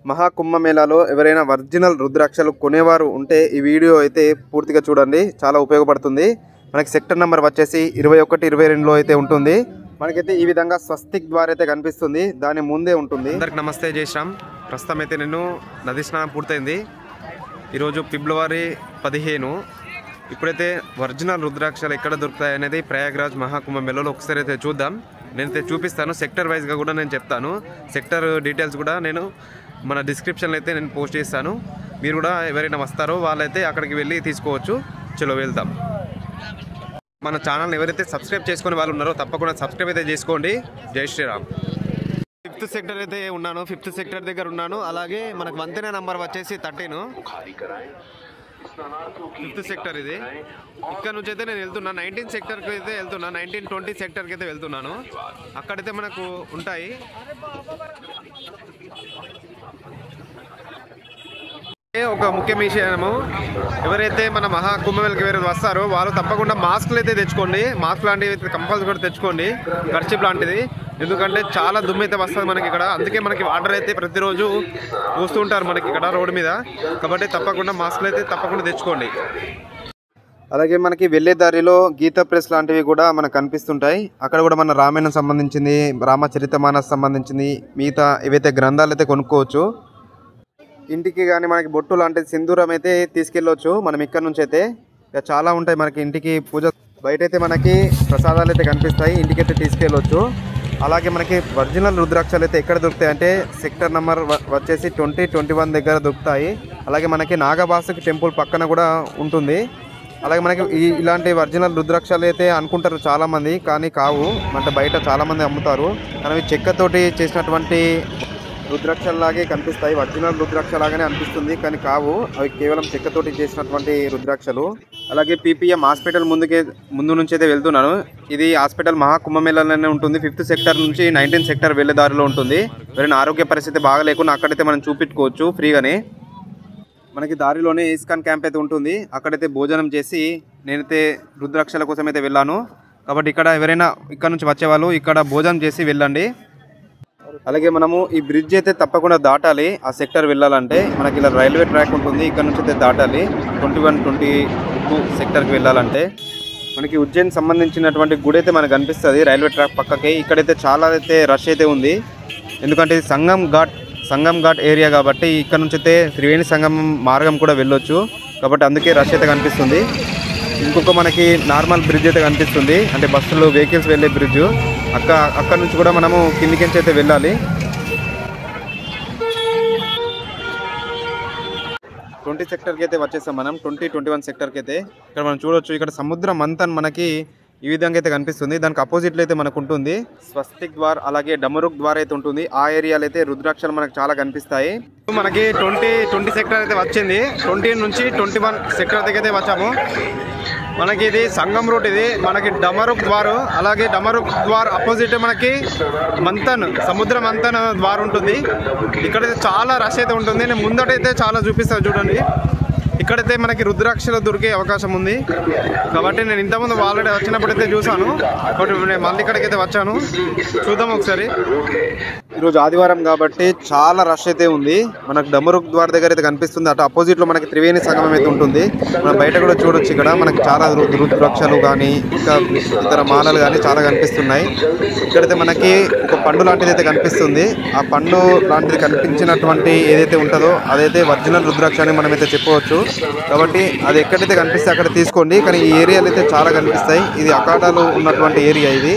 మహాకుంభమేళాలో ఎవరైనా ఒరిజినల్ రుద్రాక్షలు కొనేవారు ఉంటే ఈ వీడియో అయితే పూర్తిగా చూడండి, చాలా ఉపయోగపడుతుంది. మనకి సెక్టర్ నెంబర్ వచ్చేసి 21, 22లో అయితే ఉంటుంది. మనకైతే ఈ విధంగా స్వస్తిక్ ద్వారా అయితే కనిపిస్తుంది, దాని ముందే ఉంటుంది. అందరికి నమస్తే, జై శ్రీరామ్. ప్రస్తుతం అయితే నేను నది స్నానం పూర్తయింది. ఈరోజు ఫిబ్రవరి 15. ఇప్పుడైతే ఒరిజినల్ రుద్రాక్షలు ఎక్కడ దొరుకుతాయి అనేది ప్రయాగ్రాజ్ మహాకుంభమేళాలో ఒకసారి అయితే చూద్దాం. నేనైతే చూపిస్తాను, సెక్టర్ వైజ్గా కూడా నేను చెప్తాను. సెక్టర్ డీటెయిల్స్ కూడా నేను మన డిస్క్రిప్షన్లో అయితే నేను పోస్ట్ చేస్తాను. మీరు కూడా ఎవరైనా వస్తారో వాళ్ళైతే అక్కడికి వెళ్ళి తీసుకోవచ్చు. చలో వెళ్దాం. మన ఛానల్ని ఎవరైతే సబ్స్క్రైబ్ చేసుకునే వాళ్ళు ఉన్నారో తప్పకుండా సబ్స్క్రైబ్ అయితే చేసుకోండి. జై శ్రీరామ్. 5th సెక్టర్ అయితే ఉన్నాను, 5th సెక్టర్ దగ్గర ఉన్నాను. అలాగే మనకు వంతెన నంబర్ వచ్చేసి 13. 5th సెక్టర్ ఇది. ఇక్కడ నుంచి అయితే నేను వెళ్తున్నా 19 సెక్టర్కి అయితే వెళ్తున్నా, 19, 20 సెక్టర్కి అయితే వెళ్తున్నాను. అక్కడైతే మనకు ఉంటాయి. ఒక ముఖ్య విషయము, ఎవరైతే మన మహాకుంభమేళకి ఎవరైతే వస్తారో వాళ్ళు తప్పకుండా మాస్క్లు అయితే తెచ్చుకోండి. మాస్క్ లాంటివి కంపల్సరీ తెచ్చుకోండి, కర్చీప్ లాంటిది. ఎందుకంటే చాలా దుమ్ము అయితే వస్తుంది మనకి ఇక్కడ. అందుకే మనకి వాటర్ అయితే ప్రతిరోజు పోస్తుంటారు మనకి ఇక్కడ రోడ్డు మీద. కాబట్టి తప్పకుండా మాస్క్లు అయితే తప్పకుండా తెచ్చుకోండి. అలాగే మనకి వెళ్ళే దారిలో గీతా ప్రెస్ లాంటివి కూడా మనకు కనిపిస్తుంటాయి. అక్కడ కూడా మన రామాయణం సంబంధించింది, రామచరితమానస్ సంబంధించింది, మిగతా ఏవైతే గ్రంథాలు అయితే కొనుక్కోవచ్చు. ఇంటికి కానీ మనకి బొట్టు లాంటి సింధూరం అయితే తీసుకెళ్ళవచ్చు మనం ఇక్కడ నుంచి అయితే. ఇక చాలా ఉంటాయి మనకి ఇంటికి పూజ. బయట అయితే మనకి ప్రసాదాలు అయితే కనిపిస్తాయి, ఇంటికైతే తీసుకెళ్ళవచ్చు. అలాగే మనకి ఒరిజినల్ రుద్రాక్షలు అయితే ఎక్కడ దొరుకుతాయి అంటే సెక్టర్ నెంబర్ వచ్చేసి 20, 21 దగ్గర దొరుకుతాయి. అలాగే మనకి నాగబాసుకి టెంపుల్ పక్కన కూడా ఉంటుంది. అలాగే మనకి ఇలాంటి ఒరిజినల్ రుద్రాక్షలు అయితే అనుకుంటారు చాలామంది, కానీ కావు. అంటే బయట చాలామంది అమ్ముతారు, కానీ అవి చెక్కతోటి చేసినటువంటి రుద్రాక్షలాగే కనిపిస్తాయి. ఒరిజినల్ రుద్రాక్షలాగానే అనిపిస్తుంది, కానీ కావు. అవి కేవలం చెక్కతోటి చేసినటువంటి రుద్రాక్షలు. అలాగే పీపీఎం హాస్పిటల్ ముందు నుంచి అయితే వెళ్తున్నాను. ఇది హాస్పిటల్ మహాకుంభమేళాలోనే ఉంటుంది. 5th సెక్టర్ నుంచి 19 సెక్టర్ వెళ్ళే దారిలో ఉంటుంది. ఎవరైనా ఆరోగ్య పరిస్థితి బాగా లేకుండా అక్కడైతే మనం చూపించుకోవచ్చు ఫ్రీగానే. మనకి దారిలోనే ఇస్కాన్ క్యాంప్ అయితే ఉంటుంది. అక్కడైతే భోజనం చేసి నేనైతే రుద్రాక్షల కోసం అయితే వెళ్ళాను. కాబట్టి ఇక్కడ ఎవరైనా ఇక్కడ నుంచి వచ్చేవాళ్ళు ఇక్కడ భోజనం చేసి వెళ్ళండి. అలాగే మనము ఈ బ్రిడ్జ్ అయితే తప్పకుండా దాటాలి. ఆ సెక్టర్ వెళ్ళాలంటే మనకి ఇలా రైల్వే ట్రాక్ ఉంటుంది, ఇక్కడ నుంచి అయితే దాటాలి. 21, 22 సెక్టర్కి వెళ్ళాలంటే మనకి ఉజ్జయిన్ సంబంధించినటువంటి గుడి అయితే మనకు కనిపిస్తుంది రైల్వే ట్రాక్ పక్కకి. ఇక్కడైతే చాలా అయితే రష్ అయితే ఉంది, ఎందుకంటే ఇది సంగం ఘాట్ ఏరియా కాబట్టి ఇక్కడ నుంచి అయితే త్రివేణి సంగమం మార్గం కూడా వెళ్ళొచ్చు. కాబట్టి అందుకే రష్ అయితే కనిపిస్తుంది. ఇంకొక మనకి నార్మల్ బ్రిడ్జ్ అయితే కనిపిస్తుంది, అంటే బస్సులు వెహికల్స్ వెళ్ళే బ్రిడ్జ్. అక్కడ నుంచి కూడా మనము కిందికి అయితే వెళ్ళాలి. 20 సెక్టర్కి అయితే వచ్చేసాం మనం. 20, 21 సెక్టర్కి అయితే ఇక్కడ మనం చూడొచ్చు. ఇక్కడ సముద్రం అంతా మనకి ఈ విధంగా అయితే కనిపిస్తుంది. దానికి అపోజిట్లో అయితే మనకు ఉంటుంది స్వస్తిక్ ద్వార్, అలాగే డమరుక్ ద్వార్ అయితే ఉంటుంది. ఆ ఏరియాలో అయితే రుద్రాక్షలు మనకు చాలా కనిపిస్తాయి. మనకి 20 సెక్టర్ అయితే వచ్చింది. 20 నుంచి 21 సెక్టర్ దగ్గర అయితే వచ్చాము. మనకి ఇది సంగం రూట్. ఇది మనకి డమరుక్ ద్వారు, అలాగే డమరుక్ ద్వార్ అపోజిట్ మనకి సముద్ర మంతన్ ద్వార్ ఉంటుంది. ఇక్కడైతే చాలా రష్ అయితే ఉంటుంది. నేను ముందటైతే చాలా చూపిస్తాను చూడండి. ఇక్కడైతే మనకి రుద్రాక్షలు దొరికే అవకాశం ఉంది. కాబట్టి నేను ఇంతకుముందు ఆల్రెడీ వచ్చినప్పుడైతే చూసాను, కాబట్టి నేను మళ్ళీ ఇక్కడికైతే వచ్చాను. చూద్దాం ఒకసారి. ఈరోజు ఆదివారం కాబట్టి చాలా రష్ అయితే ఉంది. మనకు డమరుక్ ద్వార్ దగ్గర అయితే కనిపిస్తుంది. అటు అపోజిట్లో మనకి త్రివేణి సంగమం అయితే ఉంటుంది. మనం బయట కూడా చూడొచ్చు. ఇక్కడ మనకి చాలా రుద్రాక్షలు కానీ ఇంకా ఇతర మాలలు కానీ చాలా కనిపిస్తున్నాయి. ఇక్కడైతే మనకి ఒక పండు లాంటిది అయితే కనిపిస్తుంది. ఆ పండు లాంటిది కనిపించినటువంటి ఏదైతే ఉంటుందో అదైతే ఒరిజినల్ రుద్రాక్ష అని మనమైతే చెప్పవచ్చు. కాబట్టి అది ఎక్కడైతే కనిపిస్తే అక్కడ తీసుకోండి. కానీ ఈ ఏరియాలు అయితే చాలా కనిపిస్తాయి. ఇది అఖాడాలు ఉన్నటువంటి ఏరియా. ఇది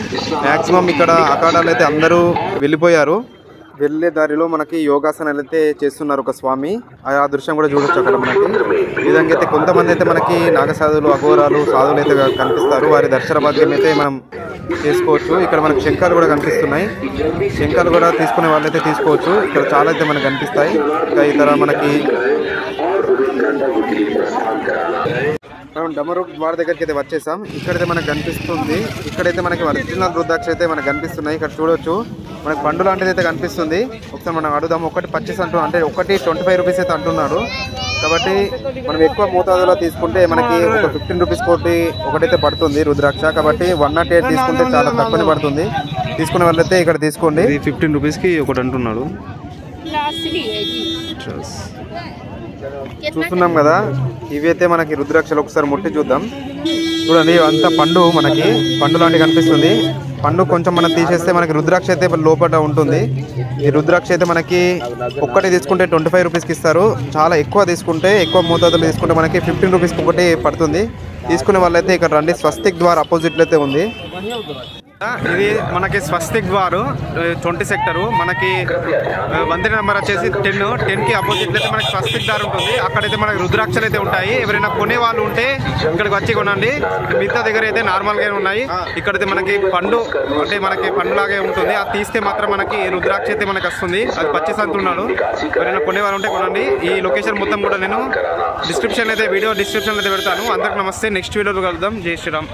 మ్యాక్సిమం ఇక్కడ అఖాడాలు అయితే అందరూ వెళ్ళిపోయారు. వెళ్ళే దారిలో మనకి యోగాసనాలు అయితే చేస్తున్నారు ఒక స్వామి. ఆ దృశ్యం కూడా చూడొచ్చు అక్కడ మనకి. ఈ విధంగా అయితే కొంతమంది అయితే మనకి నాగసాధులు, అఘోరాలు, సాధువులు అయితే కనిపిస్తారు. వారి దర్శన భాగ్యం అయితే మనం చేసుకోవచ్చు. ఇక్కడ మనకి శంఖాలు కూడా కనిపిస్తున్నాయి. శంఖాలు కూడా తీసుకునే వాళ్ళైతే తీసుకోవచ్చు. ఇక్కడ చాలా అయితే మనకు కనిపిస్తాయి. ఇంకా ఇతర మనకి మనం డమరుక్ ద్వార్ దగ్గరికి అయితే వచ్చేసాం. ఇక్కడైతే మనకు కనిపిస్తుంది. ఇక్కడైతే మనకి ఒరిజినల్ రుద్రాక్ష అయితే మనకు కనిపిస్తున్నాయి. ఇక్కడ చూడొచ్చు మనకు పండు లాంటిది అయితే కనిపిస్తుంది. ఒకసారి మనం అడుగుదాం. ఒకటి పర్చేస్ అంటే ఒకటి 25 రూపీస్ అయితే అంటున్నాడు. కాబట్టి మనం ఎక్కువ మోతాదులో తీసుకుంటే మనకి ఒక 15 రూపీస్ ఒకటైతే పడుతుంది రుద్రాక్ష. కాబట్టి 108 తీసుకుంటే చాలా తక్కువనే పడుతుంది. తీసుకునే వాళ్ళైతే ఇక్కడ తీసుకోండి. 15 రూపీస్కి ఒకటి అంటున్నాడు. చూస్తున్నాం కదా, ఇవి అయితే మనకి రుద్రాక్షలు. ఒకసారి ముట్టి చూద్దాం. చూడండి, అంతా పండు, మనకి పండు లాంటివి కనిపిస్తుంది. పండు కొంచెం మనం తీసేస్తే మనకి రుద్రాక్ష అయితే లోపల ఉంటుంది. ఈ రుద్రాక్ష అయితే మనకి ఒక్కటి తీసుకుంటే 25 రూపీస్కి ఇస్తారు. చాలా ఎక్కువ తీసుకుంటే, ఎక్కువ మోతాదులో తీసుకుంటే మనకి 15 రూపీస్కి ఒకటి పడుతుంది. తీసుకునే వాళ్ళైతే ఇక్కడ రండి. స్వస్తిక్ ద్వార్ అపోజిట్లో అయితే ఉంది. ఇది మనకి స్వస్తిక్ ద్వారు 20 సెక్టరు. మనకి వంతెన నెంబర్ వచ్చేసి 10కి అపోజిట్లో అయితే మనకి స్వస్తిక్ ద్వార్ ఉంటుంది. అక్కడైతే మనకి రుద్రాక్షలు అయితే ఉంటాయి. ఎవరైనా కొనే వాళ్ళు ఉంటే ఇక్కడికి వచ్చి కొనండి. మిగతా దగ్గర అయితే నార్మల్గా ఉన్నాయి. ఇక్కడైతే మనకి పండు అంటే మనకి పండులాగే ఉంటుంది. అది తీస్తే మాత్రం మనకి రుద్రాక్ష అయితే మనకి వస్తుంది. అది పచ్చి సంతున్నాడు. ఎవరైనా కొనే వాళ్ళు ఉంటే కొనండి. ఈ లొకేషన్ మొత్తం కూడా నేను వీడియో డిస్క్రిప్షన్ అయితే పెడతాను. అందరికి నమస్తే. నెక్స్ట్ వీడియోలో కలుద్దాం. జై శ్రీరామ్.